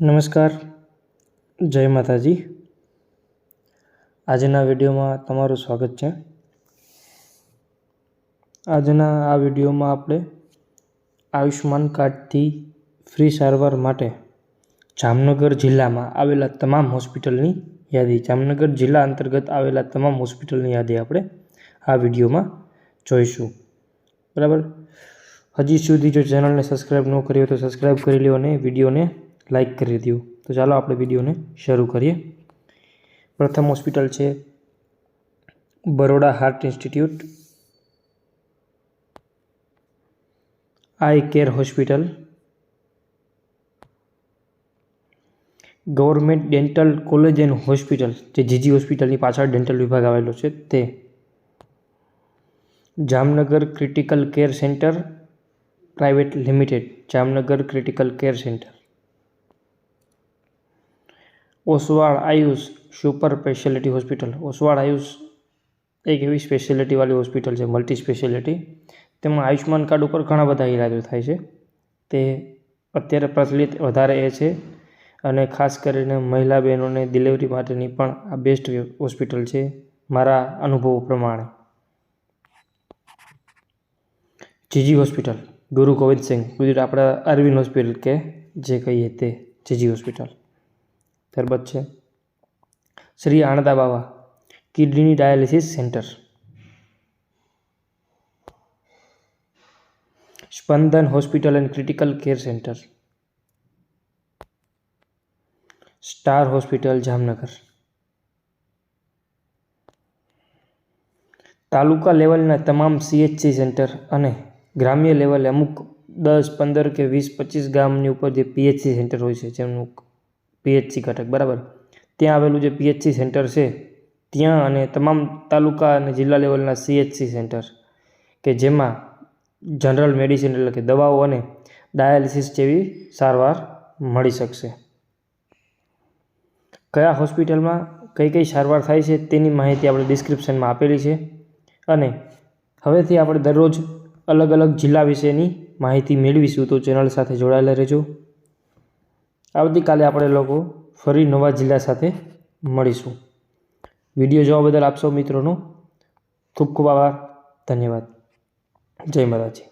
નમસ્કાર, જય માતાજી। આજના વિડીયોમાં તમારું સ્વાગત છે। આજના આ વિડીયોમાં આપણે આયુષ્માન કાર્ડથી ફ્રી સારવાર માટે જામનગર જિલ્લામાં આવેલા તમામ હોસ્પિટલની યાદી, જામનગર જિલ્લા અંતર્ગત આવેલા તમામ હોસ્પિટલની યાદી આપણે આ વિડીયોમાં જોઈશું, બરાબર। હજી સુધી જો ચેનલને સબસ્ક્રાઈબ ન કરી હોય તો સબસ્ક્રાઈબ કરી લો અને વિડીયોને લાઇક કરી દો। તો ચાલો આપણે વિડીયોને શરૂ કરીએ। પ્રથમ હોસ્પિટલ છે Baroda heart institute I care hospital, government dental college and hospital, જે જીજી હોસ્પિટલની પાછળ ડેન્ટલ વિભાગ આવેલો છે તે, Jamnagar critical care centre private limited, Jamnagar critical care centre, Oswal Ayush super speciality hospital. Oswal Ayush એક એવી સ્પેશિયાલિટીવાળી હોસ્પિટલ છે, મલ્ટી સ્પેશિયાલિટી, તેમાં આયુષ્માન કાર્ડ ઉપર ઘણા બધા ઇલાજો થાય છે। તે અત્યારે પ્રચલિત વધારે એ છે અને ખાસ કરીને મહિલા બહેનોને ડિલિવરી માટેની પણ આ બેસ્ટ હોસ્પિટલ છે મારા અનુભવો પ્રમાણે। જીજી હોસ્પિટલ, ગુરુ ગોવિંદ સિંઘ, ગુજરાત આપણા અરવિંદ હોસ્પિટલ કે જે કહીએ તે જીજી હોસ્પિટલ। ત્યારબાદ છે Shri Ananda Bawa kidney dialysis centre, Spandan hospital and critical care centre, star hospital Jamnagar. Taluka લેવલના તમામ CHC સેન્ટર અને ગ્રામ્ય લેવલે અમુક 10, 15 કે 20, 25 ગામની ઉપર જે PHC સેન્ટર હોય છે, જેમનું PHC ઘટક, બરાબર, ત્યાં આવેલું જે PHC સેન્ટર છે ત્યાં અને તમામ તાલુકા અને જિલ્લા લેવલના CHC સેન્ટર કે જેમાં જનરલ મેડિસિન એટલે કે દવાઓ અને ડાયાલિસિસ જેવી સારવાર મળી શકશે। કયા હોસ્પિટલમાં કઈ કઈ સારવાર થાય છે તેની માહિતી આપણે ડિસ્ક્રિપ્શનમાં આપેલી છે અને હવેથી આપણે દરરોજ અલગ અલગ જિલ્લા વિશેની માહિતી મેળવીશું, તો ચેનલ સાથે જોડાયેલા રહેજો। આવતીકાલે આપણે લોકો ફરી નવા જિલ્લા સાથે મળીશું। વિડીયો જોવા બદલ આપ સૌ મિત્રોનો ખૂબ ખૂબ આભાર, ધન્યવાદ, જય માતાજી।